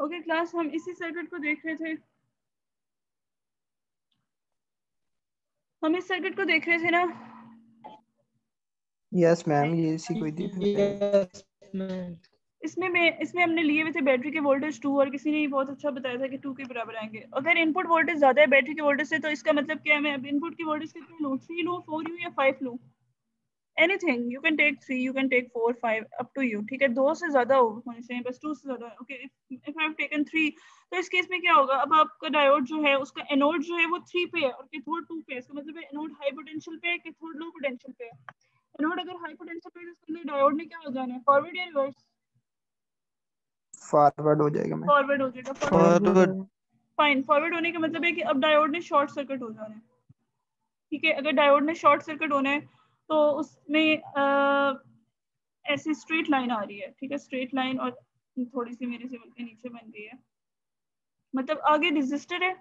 Okay class, हम इसी circuit को देख रहे थे, हम इस सर्किट को देख रहे थे ना। यस मैम, ये इसी को ही देख रहे थे। Yes ma'am. इसमें हमने लिए हुए थे बैटरी के वोल्टेज 2, और किसी ने ये बहुत अच्छा बताया था कि 2 के बराबर आएंगे। अगर इनपुट वोल्टेज ज्यादा है बैटरी के वोल्टेज से, तो इसका मतलब क्या है, मैं अब इनपुट की वोल्टेज कितनी लूँ, 3 लूँ, 4 लूँ या 5 लूँ? Anything, you can take 3, you can take 4, 5, up to you. ठीक है, 2 से ज्यादा होने चाहिए, बस 2 से ज्यादा। Okay, if I have taken 3, तो इस केस में क्या होगा, अब आपका डायोड जो है उसका एनोड जो है वो 3 पे है और कैथोड 2 पे है। इसका मतलब है एनोड हाई पोटेंशियल पे है, कैथोड लो पोटेंशियल पे है। एनोड अगर हाई पोटेंशियल पे है तो इसके लिए डायोड ने क्या हो जाना है, फॉरवर्ड या रिवर्स? फॉरवर्ड हो जाएगा मैम। फॉरवर्ड हो जाएगा। फॉरवर्ड। फाइन, फॉरवर्ड होने का मतलब है कि अब डायोड ने शॉर्ट सर्किट हो जाना है। ठीक है, अगर डायोड ने शॉर्ट सर्किट होना है तो उसमें ऐसी स्ट्रेट लाइन आ रही है। ठीक है, स्ट्रेट लाइन, और थोड़ी सी मेरे से के नीचे बन गई है, मतलब आगे रेजिस्टर है।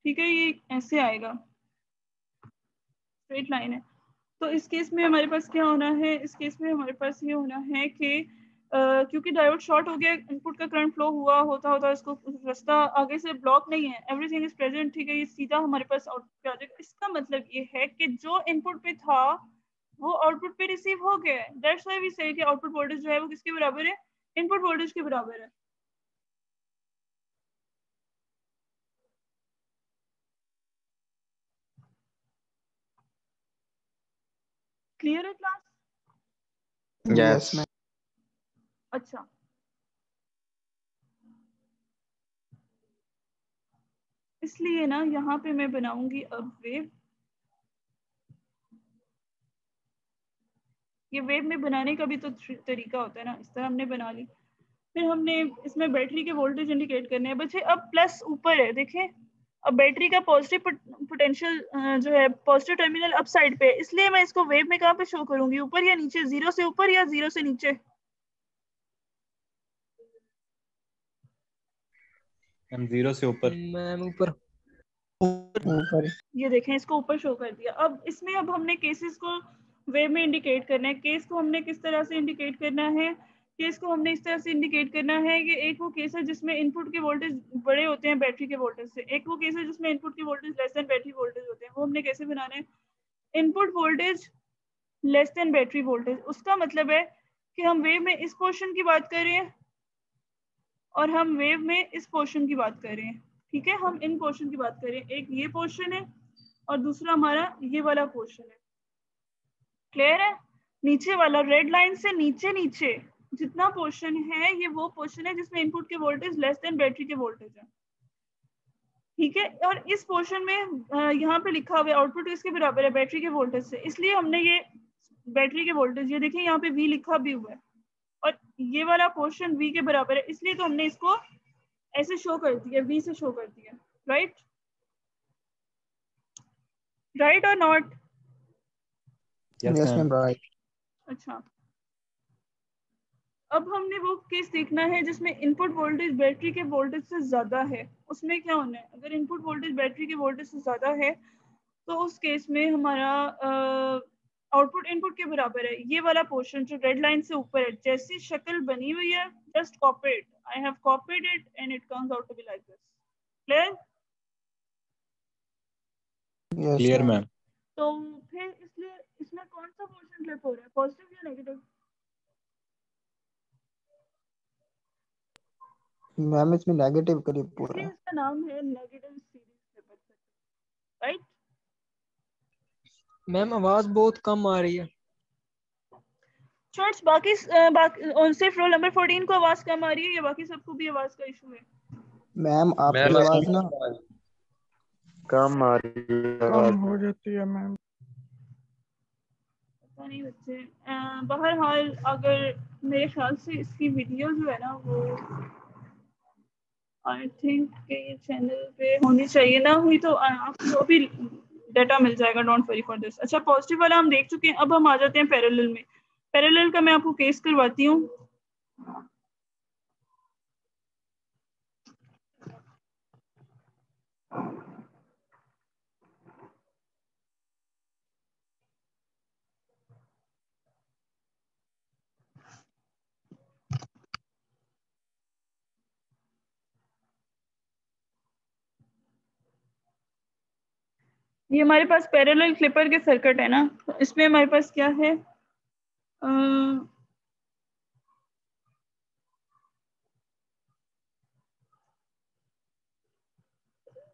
ठीक है, ये ऐसे आएगा, स्ट्रेट लाइन है। तो इस केस में हमारे पास क्या होना है, इस केस में हमारे पास ये होना है कि क्योंकि डायोड शॉर्ट हो गया, इनपुट का करंट फ्लो हुआ होता होता इसको रास्ता आगे से ब्लॉक नहीं है, एवरीथिंग इज प्रेजेंट। ठीक है, ये सीधा हमारे पास आउटपुट पे आ जाएगा। इसका मतलब ये है कि जो इनपुट पे था वो आउटपुट पे रिसीव हो गया है। दैट्स व्हाई वी से कि आउटपुट वोल्टेज जो है वो किसके बराबर है, इनपुट वोल्टेज के बराबर है। क्लियर है क्लास? Yes ma'am. अच्छा, इसलिए ना यहाँ पे मैं बनाऊंगी अब वेव। ये वेव में बनाने का भी तो तरीका होता है ना, इस तरह हमने बना ली। फिर हमने इसमें बैटरी के वोल्टेज इंडिकेट करने हैं बच्चे। अब प्लस ऊपर है, देखें, अब बैटरी का पॉजिटिव पोटेंशियल जो है पॉजिटिव टर्मिनल अप साइड पे है, इसलिए मैं इसको वेव में कहाँ पे शो करूंगी, ऊपर या नीचे, 0 से ऊपर या 0 से नीचे? हम 0 से ऊपर। मैम ऊपर। ऊपर। ये देखें, इसको ऊपर शो कर दिया। अब इसमें अब हमने केसेस को वेव में इंडिकेट करना है। केस को हमने किस तरह से इंडिकेट करना है, केस को हमने इस तरह से इंडिकेट करना है कि एक वो केस है जिसमें इनपुट के वोल्टेज बड़े होते हैं बैटरी के वोल्टेज से, एक वो केस है जिसमें इनपुट के voltage less than battery voltage होते हैं। वो हमने कैसे बनाना है, input voltage less than battery voltage. उसका मतलब है कि हम वेव में इस पोर्शन की बात कर रहे हैं और हम वेव में इस पोर्शन की बात कर रहे हैं। ठीक है, हम इन पोर्शन की बात कर रहे हैं, एक ये पोर्शन है और दूसरा हमारा ये वाला पोर्शन है। क्लियर है? नीचे वाला रेड लाइन से नीचे नीचे जितना पोर्शन है, ये वो पोर्शन है जिसमें इनपुट के वोल्टेज लेस देन बैटरी के वोल्टेज है। ठीक है, और इस पोर्शन में यहाँ पे लिखा हुआ है आउटपुट इसके बराबर है बैटरी के वोल्टेज से, इसलिए हमने ये बैटरी के वोल्टेज, ये देखिए यहाँ पे V लिखा भी हुआ है, और ये वाला पोर्शन V के बराबर है, इसलिए तो हमने इसको ऐसे शो कर दिया, V से शो कर दिया। राइट, राइट और नॉट? Yes ma'am, right. अच्छा, अब हमने वो केस देखना है जिसमें इनपुट वोल्टेज बैटरी के वोल्टेज से ज्यादा है। उसमें क्या होना है, अगर इनपुट वोल्टेज बैटरी के वोल्टेज से ज्यादा है तो उस केस में हमारा आउटपुट इनपुट के बराबर है। ये वाला पोर्शन जो रेड लाइन से ऊपर है, जैसी शक्ल बनी हुई है, just copy it, I have copied it and it comes out to be like this. Clear? Yes clear ma'am. Ma'am. तो फिर इसलिए इसमें कौन सा पोर्शन क्लिप हो रहा है, पॉजिटिव या नेगेटिव? मैम इसमें नेगेटिव करीब पूरा इसलिए है। इसका नाम है negative series clipper circuit. Right? Ma'am आवाज बहुत कम आ रही है। शॉर्ट्स, बाकी सिर्फ रोल नंबर 14 को आवाज कम आ रही है या बाकी सबको भी आवाज का इशू है? मैम आपकी मैम आवाज ना कम आ रही है कम आवाज। हो जाती है मैम। पता नहीं बच्चे, बहरहाल अगर मेरे ख्याल से इसकी वीडियो जो है ना वो आई थिंक के ये चैनल पे होनी चाहिए, ना हुई तो आपको भी डाटा मिल जाएगा, डोंट वरी फॉर दिस। अच्छा, पॉजिटिव वाला हम देख चुके हैं, अब हम आ जाते हैं पैरेलल में। पैरेलल का मैं आपको केस करवाती हूँ। ये हमारे पास पैरेलल क्लिपर के सर्किट है ना, तो इसमें हमारे पास क्या है,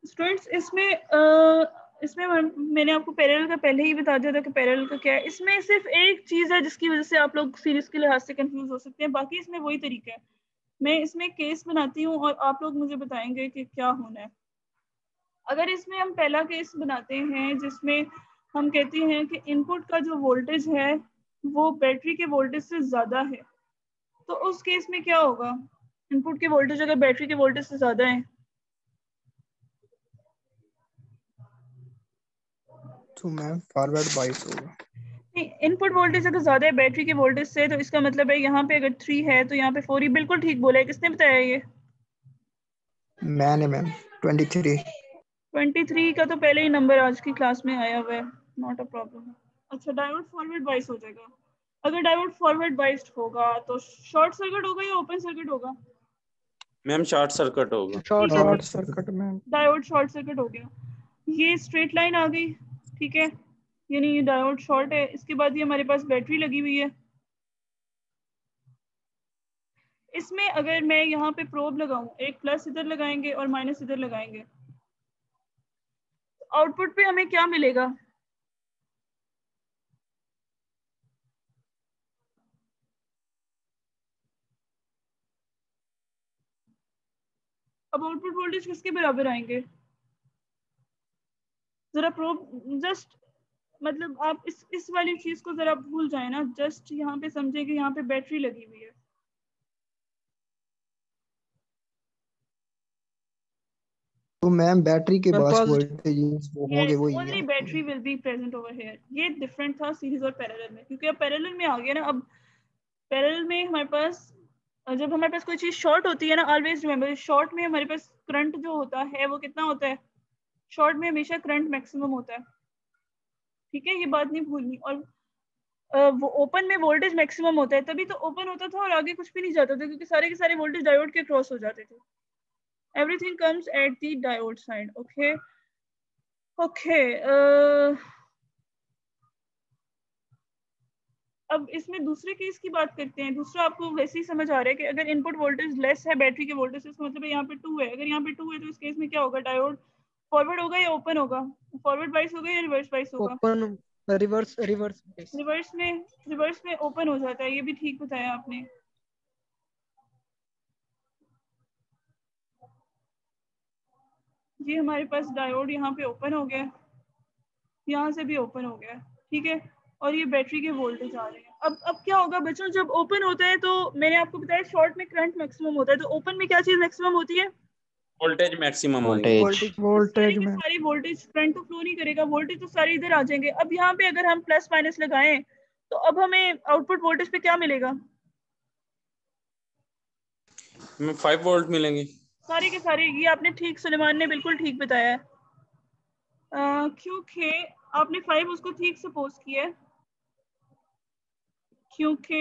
स्टूडेंट्स इसमें मैंने आपको पैरेलल का पहले ही बता दिया था कि पैरेलल का क्या है। इसमें सिर्फ एक चीज है जिसकी वजह से आप लोग सीरीज के लिहाज से कंफ्यूज हो सकते हैं, बाकी इसमें वही तरीका है। मैं इसमें केस बनाती हूँ और आप लोग मुझे बताएंगे कि क्या होना है। अगर इसमें हम पहला केस बनाते हैं जिसमें हम कहते हैं कि इनपुट का जो वोल्टेज है वो बैटरी के वोल्टेज से ज्यादा है, तो उस केस में क्या होगा, इनपुट के वोल्टेज अगर बैटरी के वोल्टेज से ज्यादा है तो मैम फॉरवर्ड बाइस होगा। इनपुट वोल्टेज अगर ज्यादा है बैटरी के वोल्टेज से, तो इसका मतलब है यहाँ पे अगर 3 है तो यहाँ पे 4। ही बिल्कुल ठीक बोला है, किसने बताया ये? मैंने मैम 23। 23 का तो पहले ही नंबर आज की क्लास में आया हुआ है, नॉट अ प्रॉब्लम। अच्छा, डायोड फॉरवर्ड बाइस हो जाएगा। अगर डायोड फॉरवर्ड बाइस्ड होगा तो शॉर्ट सर्किट होगा या ओपन सर्किट होगा? मैम शॉर्ट सर्किट होगा। Short short circuit. Circuit ma'am. Diode short circuit हो गया। ये स्ट्रेट लाइन आ गई, ठीक है, यानी ये डायोड शॉर्ट है। इसके बाद ये हमारे पास बैटरी लगी हुई है। इसमें अगर मैं यहाँ पे प्रोब लगाऊं, एक प्लस इधर लगाएंगे और माइनस इधर लगाएंगे, आउटपुट पे हमें क्या मिलेगा? अब आउटपुट वोल्टेज किसके बराबर आएंगे? जरा प्रोब जस्ट, मतलब आप इस वाली चीज को जरा भूल जाए ना, जस्ट यहाँ पे समझे कि यहाँ पे बैटरी लगी हुई है। तो मैम बैटरी के मैम पास पॉजिटिव। वोल्टेज वो होंगे यस, वही ओनली है। Battery will be present over here. ये डिफरेंट था सीरीज और पैरेलल में, क्योंकि अब पैरेलल में आ गया ना। अब पैरेलल में हमारे पास, जब हमारे पास कोई चीज शॉर्ट होती है ना, ऑलवेज रिमेंबर शॉर्ट में हमारे पास करंट जो होता है वो कितना होता है? शॉर्ट में हमेशा करंट मैक्सिमम होता है, ठीक है, ये बात नहीं भूलनी। और वो ओपन में वोल्टेज मैक्सिमम होता है, तभी तो ओपन होता था और आगे कुछ भी नहीं जाता था, क्योंकि सारे के सारे वोल्टेज डायोड के क्रॉस हो जाते थे। Everything comes at the diode side. Okay okay. अब इसमें दूसरे केस की बात करते हैं। दूसरा आपको वैसे ही समझ आ रहा है कि अगर इनपुट वोल्टेज लेस है बैटरी के वोल्टेज से, इसका मतलब है यहाँ पे 2 है। अगर यहाँ पे 2 है तो इस केस में क्या होगा? डायोड फॉरवर्ड होगा या ओपन होगा? फॉरवर्ड बाइस होगा या रिवर्स बाइस होगा? ओपन। Reverse reverse. रिवर्स में ओपन हो जाता है, ये भी ठीक बताया आपने। ये हमारे पास डायोड यहाँ पे ओपन हो गया, यहाँ से भी ओपन हो गया, ठीक है, और ये बैटरी के वोल्टेज आ रहे हैं। अब क्या होगा बच्चों, जब ओपन होता है तो मैंने आपको बताया शॉर्ट में करंट मैक्सिमम होता है, तो ओपन में क्या चीज मैक्सिमम होती है? वोल्टेज मैक्सिमम होगी। वोल्टेज सारे वोल्टेज के मैम। सारे वोल्टेज करंट तो फ्लो नहीं करेगा, वोल्टेज तो सारे इधर आ जाएंगे। अब यहाँ पे अगर हम प्लस माइनस लगाएं तो अब हमें आउटपुट वोल्टेज पे क्या मिलेगा? हमें 5 वोल्ट मिलेंगे। सारे के सारे, ये आपने ठीक, सुलेमान ने बिल्कुल ठीक बताया है। क्योंकि आपने 5 उसको ठीक सपोज किया है, क्योंकि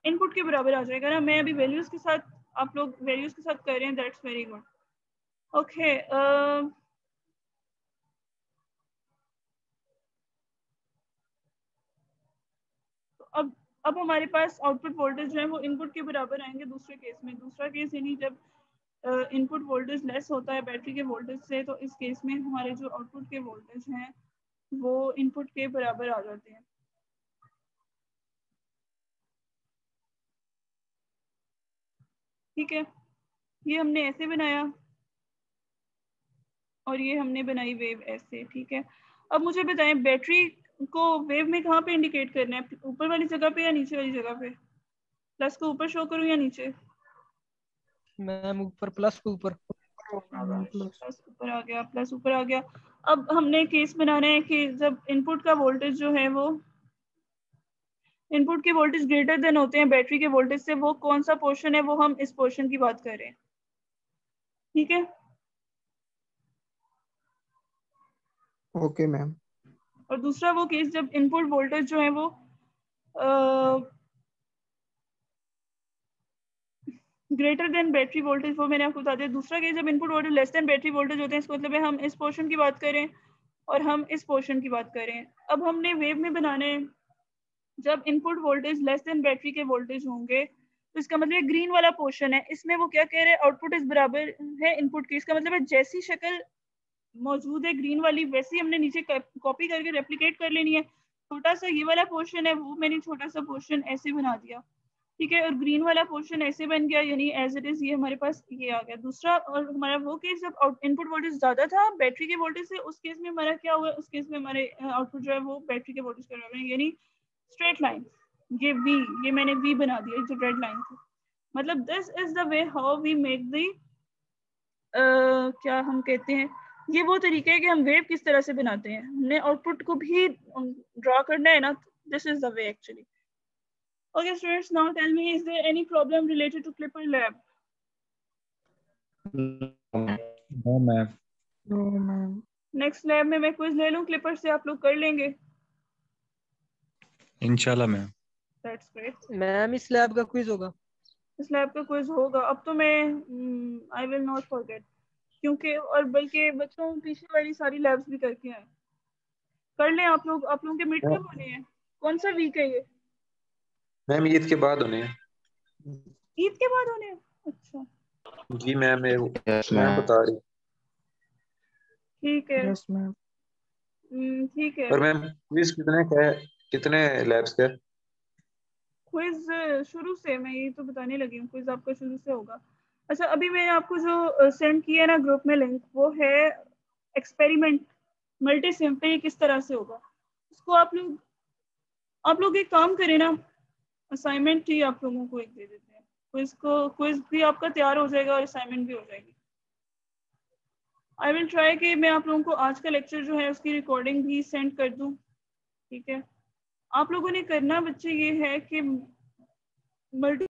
इनपुट के बराबर आ जाएगा ना। मैं अभी वैल्यूज के साथ, आप लोग वैल्यूज के साथ कर रहे हैं, दैट्स वेरी गुड। ओके, अब हमारे पास आउटपुट वोल्टेज जो है वो इनपुट के बराबर आएंगे दूसरे केस में। दूसरा केस यानी जब इनपुट वोल्टेज लेस होता है बैटरी के वोल्टेज से, तो इस केस में हमारे जो आउटपुट के वोल्टेज हैं वो इनपुट के बराबर आ जाते हैं, ठीक है। ये हमने ऐसे बनाया और ये हमने बनाई वेव ऐसे, ठीक है। अब मुझे बताएं, बैटरी को वेव में कहाँ पे इंडिकेट करना है? ऊपर वाली जगह पे या नीचे वाली जगह पे? प्लस को ऊपर शो करूँ या नीचे? मैम ऊपर, प्लस के ऊपर। प्लस ऊपर आ गया, प्लस ऊपर आ गया। अब हमने केस बनाना है कि जब इनपुट का वोल्टेज जो है वो, इनपुट के वोल्टेज ग्रेटर देन होते हैं बैटरी के वोल्टेज से, वो कौन सा पोर्शन है? वो हम इस पोर्शन की बात कर रहे हैं, ठीक है। Okay ma'am. और दूसरा वो केस जब इनपुट वोल्टेज जो है वो ग्रेटर देन बैटरी वोल्टेज, वो मैंने आपको बता दिया। दूसरा केस जब input voltage less than battery voltage होते हैं, इसका मतलब है हम इस पोर्शन की बात करें। और हम इस पोर्शन की बात करें। अब हमने वेव में बनाने, जब input voltage less than battery के वोल्टेज होंगे तो इसका मतलब ग्रीन वाला पोर्शन है, इसमें वो क्या कह रहे हैं, आउटपुट इस बराबर है इनपुट के। इसका मतलब है जैसी शक्ल मौजूद है ग्रीन वाली वैसी हमने नीचे कॉपी करके रेप्लिकेट कर लेनी है। छोटा सा ये वाला पोर्शन है, वो मैंने छोटा सा पोर्शन ऐसे बना दिया, ठीक है, और ग्रीन वाला पोर्शन ऐसे बन गया, यानी एज इट इज ये हमारे पास ये आ गया। दूसरा, और हमारा वो केस जब इनपुट वोल्टेज ज्यादा था बैटरी के वोल्टेज से, उस केस में हमारा क्या हुआ, उस केस में हमारे आउटपुट जो है वो बैटरी के वोल्टेज के बराबर है, यानी स्ट्रेट लाइन। ये V, ये मैंने V बना दिया जो रेड लाइन थी। मतलब this is the way how we make the, क्या हम कहते हैं, ये वो तरीका है कि हम वेव किस तरह से बनाते हैं। हमने आउटपुट को भी ड्रॉ करना है ना, this is the way actually. Okay students, now tell me, is there any problem related to Clipper lab? No ma'am. No ma'am. Next lab में मैं क्विज ले लूं Clipper से, आप लोग कर लेंगे? इंशाल्लाह मैम। That's great. मैम इस लैब का क्विज होगा? इस लैब का क्विज होगा। अब तो मैं I will not forget, क्योंकि और बल्कि बच्चों पीछे वाली सारी लैब्स भी करके आए। कर लें आप लोग। आप लोगों के मिड कब होने हैं? कौन सा वीक है ये? मैम ईद के बाद होने हैं। ईद के बाद होने हैं? अच्छा जी मैम, यस मैम मैम। बता रही। ठीक है। Yes ma'am. ठीक है। और मैम क्विज कितने लैब्स के? क्विज शुरू से, मैं ये तो बताने लगी हूँ, क्विज आपका शुरू से होगा। अच्छा, अभी मैंने आपको जो सेंड किया है ना ग्रुप में लिंक, वो है एक्सपेरिमेंट मल्टी सिम पे, ये किस तरह से होगा उसको आप लोग एक काम करें ना, असाइनमेंट ही आप लोगों को एक दे देते हैं। क्विज भी आपका तैयार हो जाएगा और असाइनमेंट भी हो जाएगी। आई विल ट्राई कि मैं आप लोगों को आज का लेक्चर जो है उसकी रिकॉर्डिंग भी सेंड कर दूं, ठीक है। आप लोगों ने करना बच्चे ये है कि मल्टी